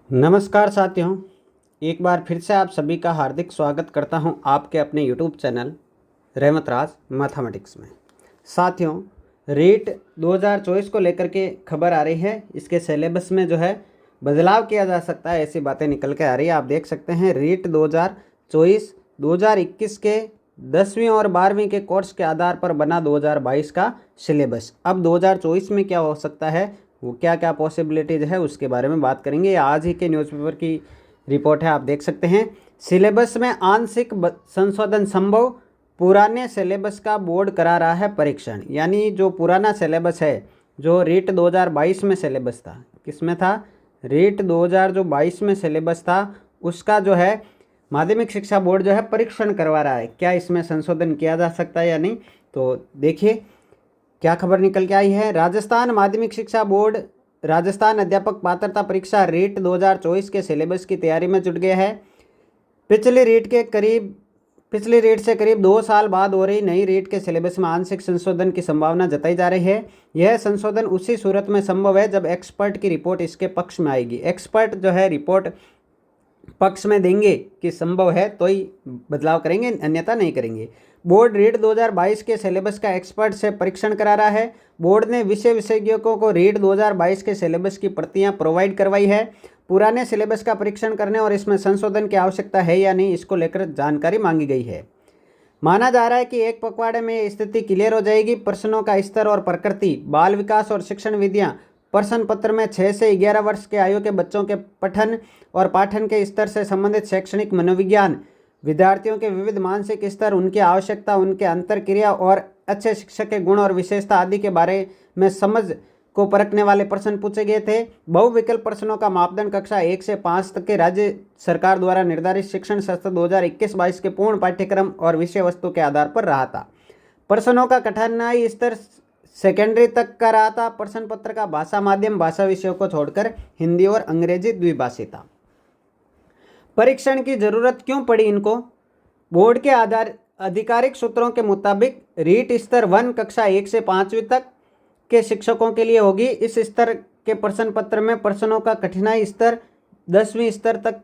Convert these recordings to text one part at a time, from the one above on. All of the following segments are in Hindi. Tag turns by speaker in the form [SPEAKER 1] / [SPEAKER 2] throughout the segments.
[SPEAKER 1] नमस्कार साथियों, एक बार फिर से आप सभी का हार्दिक स्वागत करता हूं आपके अपने यूट्यूब चैनल रहमत राज मैथमेटिक्स में। साथियों, रीट 2024 को लेकर के खबर आ रही है। इसके सिलेबस में जो है बदलाव किया जा सकता है, ऐसी बातें निकल के आ रही है। आप देख सकते हैं रीट 2024 2021 के 10वीं और 12वीं के कोर्स के आधार पर बना 2022 का सिलेबस। अब 2024 में क्या हो सकता है, वो क्या क्या पॉसिबिलिटीज़ है, उसके बारे में बात करेंगे। आज ही के न्यूज़पेपर की रिपोर्ट है, आप देख सकते हैं। सिलेबस में आंशिक संशोधन संभव, पुराने सिलेबस का बोर्ड करा रहा है परीक्षण। यानी जो पुराना सिलेबस है, जो रीट 2022 में सिलेबस था, किसमें था, रीट 2022 में सिलेबस था, उसका जो है माध्यमिक शिक्षा बोर्ड जो है परीक्षण करवा रहा है। क्या इसमें संशोधन किया जा सकता है या नहीं, तो देखिए क्या खबर निकल के आई है। राजस्थान माध्यमिक शिक्षा बोर्ड राजस्थान अध्यापक पात्रता परीक्षा रीट 2024 के सिलेबस की तैयारी में जुट गया है। पिछली रीट से करीब 2 साल बाद हो रही नई रीट के सिलेबस में आंशिक संशोधन की संभावना जताई जा रही है। यह संशोधन उसी सूरत में संभव है जब एक्सपर्ट की रिपोर्ट इसके पक्ष में आएगी। एक्सपर्ट जो है रिपोर्ट पक्ष में देंगे कि संभव है तो ही बदलाव करेंगे, अन्यथा नहीं करेंगे। बोर्ड रीट 2022 के सिलेबस का एक्सपर्ट से परीक्षण करा रहा है। बोर्ड ने विशेषज्ञों को रीट 2022 के सिलेबस की प्रतियां प्रोवाइड करवाई है। पुराने सिलेबस का परीक्षण करने और इसमें संशोधन की आवश्यकता है या नहीं, इसको लेकर जानकारी मांगी गई है। माना जा रहा है कि एक पखवाड़े में ये स्थिति क्लियर हो जाएगी। प्रश्नों का स्तर और प्रकृति, बाल विकास और शिक्षण विधियां, प्रश्न पत्र में 6 से 11 वर्ष के आयु के बच्चों के पठन और पाठन के स्तर से संबंधित शैक्षणिक मनोविज्ञान, विद्यार्थियों के विविध मानसिक स्तर, उनकी आवश्यकता, उनके अंतरक्रिया और अच्छे शिक्षक के गुण और विशेषता आदि के बारे में समझ को परखने वाले प्रश्न पूछे गए थे। बहुविकल्प प्रश्नों का मापदंड कक्षा 1 से 5 तक के राज्य सरकार द्वारा निर्धारित शिक्षण सत्र 2021-22 के पूर्ण पाठ्यक्रम और विषय वस्तु के आधार पर रहा था। प्रश्नों का कठिनाई स्तर सेकेंडरी तक का रहा था। प्रश्न पत्र का भाषा माध्यम भाषा विषयों को छोड़कर हिंदी और अंग्रेजी द्विभाषी था। परीक्षण की जरूरत क्यों पड़ी इनको? बोर्ड के आधार आधिकारिक सूत्रों के मुताबिक रीट स्तर 1 कक्षा 1 से 5वीं तक के शिक्षकों के लिए होगी। इस स्तर के प्रश्न पत्र में प्रश्नों का कठिनाई स्तर 10वीं स्तर तक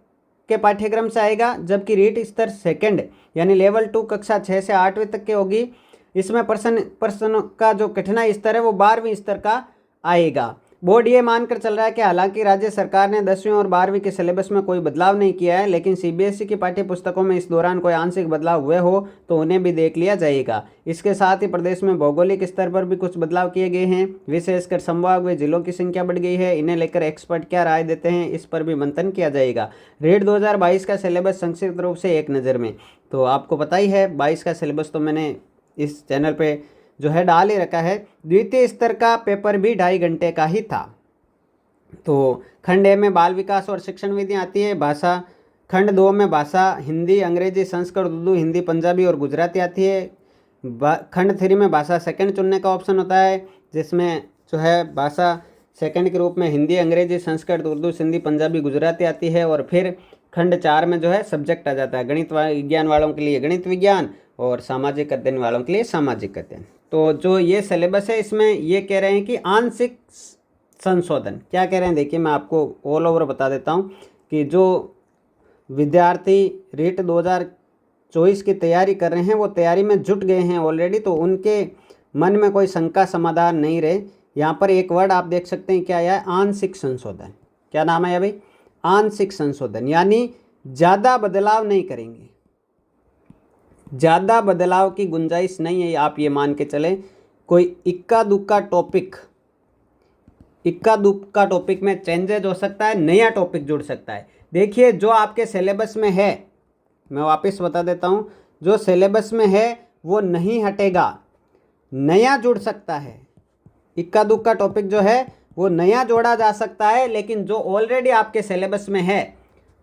[SPEAKER 1] के पाठ्यक्रम से आएगा, जबकि रीट स्तर सेकंड यानी लेवल 2 कक्षा 6 से 8वीं तक के होगी। इसमें प्रश्न का जो कठिनाई स्तर है वो 12वीं स्तर का आएगा। बोर्ड ये मानकर चल रहा है कि हालांकि राज्य सरकार ने 10वीं और 12वीं के सिलेबस में कोई बदलाव नहीं किया है, लेकिन सीबीएसई की पाठ्य पुस्तकों में इस दौरान कोई आंशिक बदलाव हुए हो तो उन्हें भी देख लिया जाएगा। इसके साथ ही प्रदेश में भौगोलिक स्तर पर भी कुछ बदलाव किए गए हैं। विशेषकर संभाग व जिलों की संख्या बढ़ गई है। इन्हें लेकर एक्सपर्ट क्या राय देते हैं, इस पर भी मंथन किया जाएगा। रीट 2022 का सिलेबस संक्षिप्त रूप से एक नज़र में, तो आपको पता ही है 22 का सिलेबस तो मैंने इस चैनल पे जो है डाल ही रखा है। द्वितीय स्तर का पेपर भी 2.5 घंटे का ही था। तो खंड ए में बाल विकास और शिक्षण विधियाँ आती है। भाषा खंड 2 में भाषा हिंदी, अंग्रेजी, संस्कृत, उर्दू, हिंदी, पंजाबी और गुजराती आती है। खंड 3 में भाषा सेकंड चुनने का ऑप्शन होता है, जिसमें जो है भाषा सेकंड के रूप में हिंदी, अंग्रेजी, संस्कृत, उर्दू, सिंधी, पंजाबी, गुजराती आती है। और फिर खंड 4 में जो है सब्जेक्ट आ जाता है। गणित विज्ञान वालों के लिए गणित विज्ञान और सामाजिक अध्ययन वालों के लिए सामाजिक अध्ययन। तो जो ये सिलेबस है, इसमें ये कह रहे हैं कि आंशिक संशोधन, क्या कह रहे हैं देखिए, मैं आपको ऑल ओवर बता देता हूँ कि जो विद्यार्थी रीट 2024 की तैयारी कर रहे हैं वो तैयारी में जुट गए हैं ऑलरेडी, तो उनके मन में कोई शंका समाधान नहीं रहे। यहाँ पर एक वर्ड आप देख सकते हैं, क्या है, आंशिक संशोधन। क्या नाम है भाई, आंशिक संशोधन, यानी ज़्यादा बदलाव नहीं करेंगे, ज़्यादा बदलाव की गुंजाइश नहीं है। आप ये मान के चलें कोई इक्का दुक्का टॉपिक में चेंजेज हो सकता है, नया टॉपिक जुड़ सकता है। देखिए जो आपके सिलेबस में है, मैं वापस बता देता हूँ, जो सिलेबस में है वो नहीं हटेगा, नया जुड़ सकता है। इक्का दुक्का टॉपिक जो है वो नया जोड़ा जा सकता है, लेकिन जो ऑलरेडी आपके सिलेबस में है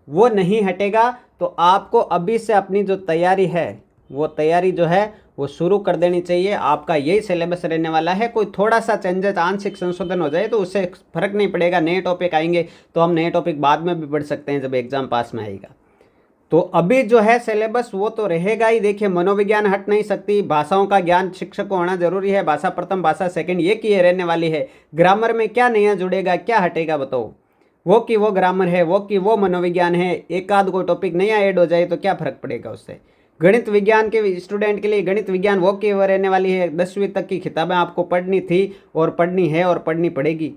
[SPEAKER 1] वो नहीं हटेगा। तो आपको अभी से अपनी जो तैयारी है वो तैयारी जो है वो शुरू कर देनी चाहिए। आपका यही सिलेबस रहने वाला है। कोई थोड़ा सा चेंजेस, आंशिक संशोधन हो जाए तो उससे फर्क नहीं पड़ेगा। नए टॉपिक आएंगे तो हम नए टॉपिक बाद में भी पढ़ सकते हैं जब एग्जाम पास में आएगा। तो अभी जो है सिलेबस वो तो रहेगा ही। देखिए मनोविज्ञान हट नहीं सकती, भाषाओं का ज्ञान शिक्षक को होना जरूरी है, भाषा प्रथम भाषा सेकंड ये की रहने वाली है। ग्रामर में क्या नया जुड़ेगा, क्या हटेगा बताओ, वो की वो ग्रामर है, वो की वो मनोविज्ञान है, एक आध कोई टॉपिक नया ऐड हो जाए तो क्या फ़र्क पड़ेगा उससे। गणित विज्ञान के स्टूडेंट के लिए गणित विज्ञान वो की वो रहने वाली है, 10वीं तक की किताबें आपको पढ़नी थी और पढ़नी है और पढ़नी पड़ेगी,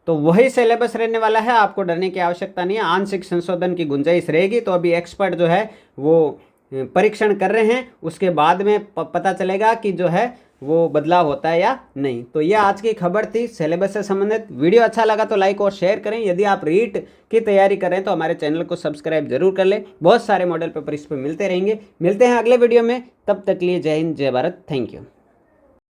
[SPEAKER 1] तो वही सिलेबस रहने वाला है, आपको डरने की आवश्यकता नहीं है। आंशिक संशोधन की गुंजाइश रहेगी। तो अभी एक्सपर्ट जो है वो परीक्षण कर रहे हैं, उसके बाद में पता चलेगा कि जो है वो बदलाव होता है या नहीं। तो यह आज की खबर थी सिलेबस से संबंधित। वीडियो अच्छा लगा तो लाइक और शेयर करें। यदि आप रीट की तैयारी करें तो हमारे चैनल को सब्सक्राइब जरूर कर लें। बहुत सारे मॉडल पेपर इस पर मिलते रहेंगे। मिलते हैं अगले वीडियो में, तब तक लिए जय हिंद जय भारत। Thank you.